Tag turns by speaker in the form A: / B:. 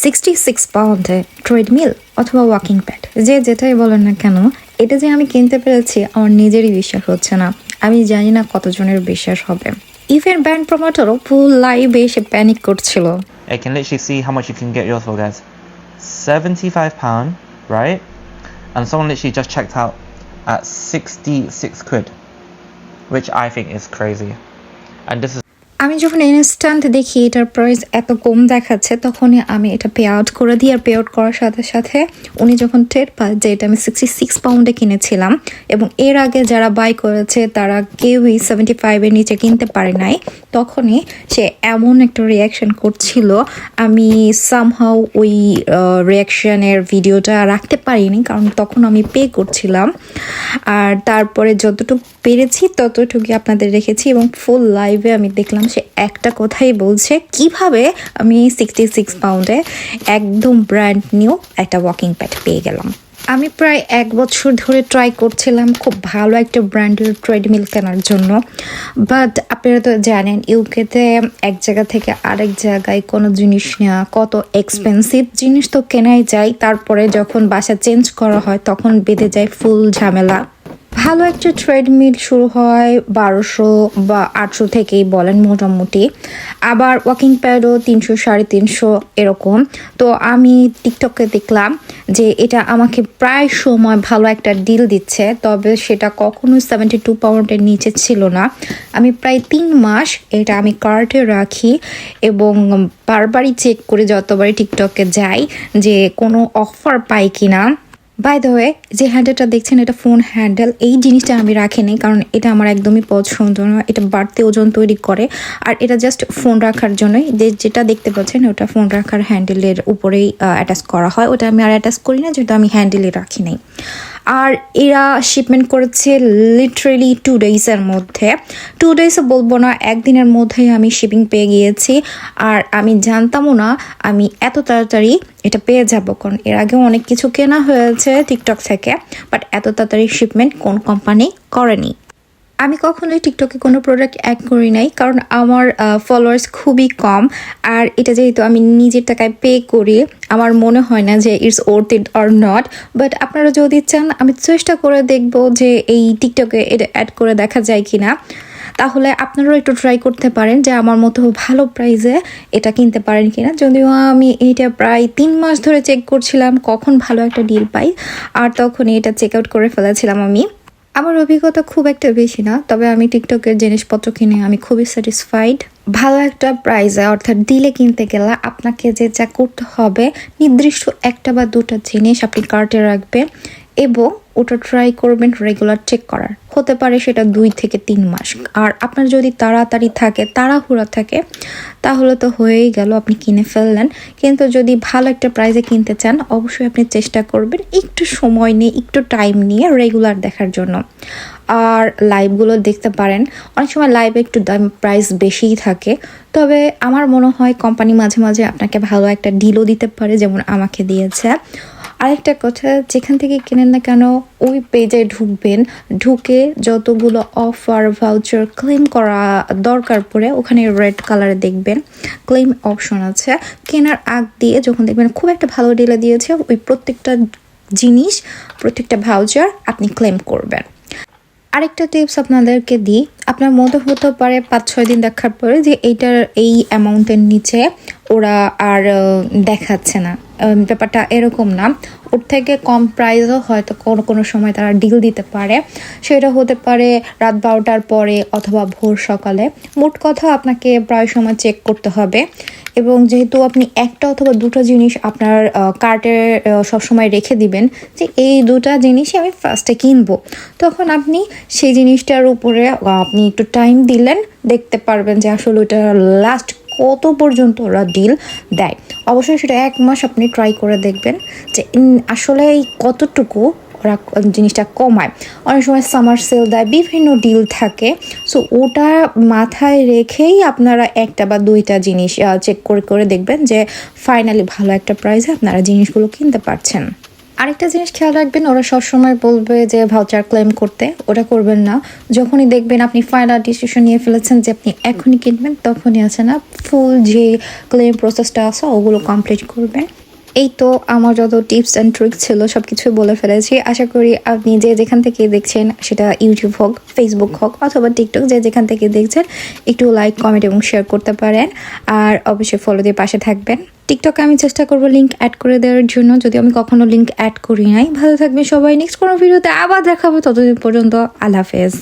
A: 66 পাউন্ডে treadmill অথবা walking pad যে যেটাই বলেন না কেন, এটা যে আমি কিনতে পেরেছি আমার নিজেরই বিশ্বাস হচ্ছে না। আমি জানি না কতজনের বিশ্বাস হবে। ইভেন ব্যান্ড প্রমোটারও ফুল লাইভে এসে প্যানিক করছিল।
B: I can literally see how much you can get yours for, guys. £75, right? And someone literally just checked out at 66 quid, which I think is crazy. And this is
A: আমি যখন instant দেখি এটার price এত কম দেখাচ্ছে, তখনই আমি এটা pay out করে দিই। আর পে আউট করার সাথে সাথে উনি যখন টের পায় যে এটা আমি 66 পাউন্ডে কিনেছিলাম এবং এর আগে যারা বাই করেছে তারা কেউই 75-এর নিচে কিনতে পারে নাই, তখনই সে এমন একটা রিয়াকশন করছিল। আমি সামহাউ ওই রিয়াকশনের ভিডিওটা রাখতে পারিনি, কারণ তখন আমি পে করছিলাম। আর তারপরে যতটুকু পেরেছি ততটুকুই আপনাদের রেখেছি এবং ফুল লাইভে আমি দেখলাম সে একটা কথাই বলছে, কিভাবে আমি 66 পাউন্ডে একদম ব্র্যান্ড নিউ একটা ওয়াকিং প্যাড পেয়ে গেলাম। আমি প্রায় 1 বছর ধরে ট্রাই করছিলাম খুব ভালো একটা ব্র্যান্ডের ট্রেডমিল কেনার জন্য, বাট আপনারা তো জানেন ইউকেতে এক জায়গা থেকে আরেক জায়গায় কোনো জিনিস নেওয়া কত এক্সপেন্সিভ। জিনিস তো কেনাই যায়, তারপরে যখন বাসা চেঞ্জ করা হয় তখন বেঁধে যায় ফুল ঝামেলা। ভালো একটা ট্রেডমিল শুরু হয় 1200 বা 800 থেকেই বলেন মোটামুটি, আবার ওয়াকিং প্যাডও 300-350 এরকম। তো আমি টিকটকে দেখলাম যে এটা আমাকে প্রায় সময় ভালো একটা ডিল দিচ্ছে, তবে সেটা কখনোই 72 পাউন্ডের নিচে ছিল না। আমি প্রায় 3 মাস এটা আমি কার্টে রাখি এবং বারবারই চেক করে যতবারই টিকটকে যাই যে কোনো অফার পাই কিনা। বাই দ্য ওয়ে, যে হ্যান্ডেলটা দেখছেন এটা ফোন হ্যান্ডেল। এই জিনিসটা আমি রাখিনি কারণ এটা আমার একদমই পছন্দ না, এটা বাড়তি ওজন তৈরি করে। আর এটা জাস্ট ফোন রাখার জন্যই, যেটা দেখতে পাচ্ছেন ওটা ফোন রাখার হ্যান্ডেলের উপরেই অ্যাটাচ করা হয়। ওটা আমি আর অ্যাটাচ করি না, যেহেতু আমি হ্যান্ডেলে রাখি নাই। আর এরা শিপমেন্ট করেছে লিটারেলি 2 ডেজের মধ্যে। 2 ডেজও বলবো না, একদিনের মধ্যেই আমি শিপিং পেয়ে গিয়েছি। আর আমি জানতামও না আমি এত তাড়াতাড়ি এটা পেয়ে যাব, কারণ এর আগেও অনেক কিছু কেনা হয়েছে টিকটক থেকে, বাট এত তাড়াতাড়ি শিপমেন্ট কোন কোম্পানি করেনি। আমি কখনোই টিকটকে কোনো প্রোডাক্ট অ্যাড করি নাই, কারণ আমার ফলোয়ার্স খুবই কম। আর এটা যেহেতু আমি নিজের টাকায় পে করি, আমার মনে হয় না যে it's worth it or not. But আপনারা যদি চান আমি চেষ্টা করে দেখব যে এই টিকটকে এটা অ্যাড করে দেখা যায় কি না। তাহলে আপনারাও একটু ট্রাই করতে পারেন যে আমার মতো ভালো প্রাইসে এটা কিনতে পারেন কিনা। যদিও আমি এটা প্রায় 3 মাস ধরে চেক করছিলাম কখন ভালো একটা ডিল পাই, আর তখনই এটা চেক আউট করে ফেলেছিলাম আমি। আমার অভিজ্ঞতা খুব একটা বেশি না, তবে আমি টিকটকের জিনিসপত্র কিনে আমি খুবই স্যাটিসফাইড। ভালো একটা প্রাইসে অর্থাৎ ডিলে কিনতে গেলে আপনাকে যে যা করতে হবে, নির্দিষ্ট 1 বা 2টা জিনিস আপনি কার্টে রাখবেন এবং ওটা ট্রাই করবেন রেগুলার চেক করার। হতে পারে সেটা 2 থেকে 3 মাস। আর আপনার যদি তাড়াহুড়া থাকে তাহলে তো হয়েই গেল, আপনি কিনে ফেললেন। কিন্তু যদি ভালো একটা প্রাইসে কিনতে চান অবশ্যই আপনি চেষ্টা করবেন একটু সময় নিয়ে, একটু টাইম নিয়ে রেগুলার দেখার জন্য। আর লাইভগুলো দেখতে পারেন, অনেক সময় লাইভে একটু দাম প্রাইস বেশিই থাকে, তবে আমার মনে হয় কোম্পানি মাঝে মাঝে আপনাকে ভালো একটা ডিলও দিতে পারে, যেমন আমাকে দিয়েছে। আরেকটা কথা, যেখান থেকে কেনেন না কেন ওই পেজে ঢুকবেন, ঢুকে যতগুলো অফার ভাউচার ক্লেম করা দরকার পড়ে ওখানে রেড কালারে দেখবেন ক্লেম অপশন আছে। কেনার আগ দিয়ে যখন দেখবেন খুব একটা ভালো ডিলে দিয়েছে, ওই প্রত্যেকটা জিনিস, প্রত্যেকটা ভাউচার আপনি ক্লেম করবেন। আরেকটা টিপস আপনাদেরকে দিই, আপনার মনে হতে পারে 5-6 দিন দেখার পরে যে এইটার এই অ্যামাউন্টের নিচে ওরা আর দেখাচ্ছে না। ব্যাপারটা এরকম না, ওর থেকে কম প্রাইসও হয়তো কোনো কোনো সময় তারা ডিল দিতে পারে। সেটা হতে পারে রাত 12টার পরে অথবা ভোর সকালে। মোট কথা আপনাকে প্রায় সময় চেক করতে হবে। এবং যেহেতু আপনি 1টা অথবা 2টা জিনিস আপনার কার্টে সবসময় রেখে দিবেন যে এই 2টা জিনিসই আমি ফার্স্টে কিনবো, তখন আপনি সেই জিনিসটার উপরে আপনি একটু টাইম দিলেন, দেখতে পারবেন যে আসলে ওটা লাস্ট কত পর্যন্ত ওরা ডিল দেয়। অবশ্যই সেটা 1 মাস আপনি ট্রাই করে দেখবেন যে আসলে কতটুকু ওরা জিনিসটা কমায়। অনেক সময় সামার সেল দেয়, বিভিন্ন ডিল থাকে। সো ওটা মাথায় রেখেই আপনারা 1টা বা 2টা জিনিস চেক করে দেখবেন যে ফাইনালি ভালো একটা প্রাইসে আপনারা জিনিসগুলো কিনতে পারছেন। আরেকটা জিনিস খেয়াল রাখবেন, ওরা সবসময় বলবে যে ভাউচার ক্লেম করতে, ওটা করবেন না। যখনই দেখবেন আপনি ফাইনাল ডিসিশন নিয়ে ফেলেছেন যে আপনি এখনই কিনবেন, তখনই আছে না ফুল যে ক্লেম প্রসেসটা আছে ওগুলো কমপ্লিট করবেন। এই তো আমার যত টিপস অ্যান্ড ট্রিক্স ছিল সব কিছুই বলে ফেলেছি। আশা করি আপনি যে যেখান থেকে দেখছেন, সেটা ইউটিউব হোক, ফেসবুক হোক অথবা টিকটক, যে যেখান থেকে দেখছেন একটু লাইক, কমেন্ট এবং শেয়ার করতে পারেন। আর অবশ্যই ফলো দিয়ে পাশে থাকবেন। টিকটকে আমি চেষ্টা করবো লিঙ্ক অ্যাড করে দেওয়ার জন্য, যদি আমি কখনো লিঙ্ক অ্যাড করি নাই। ভালো থাকবেন সবাই, নেক্সট কোনো ভিডিওতে আবার দেখাবো। ততদিন পর্যন্ত আল্লাহ হাফেজ।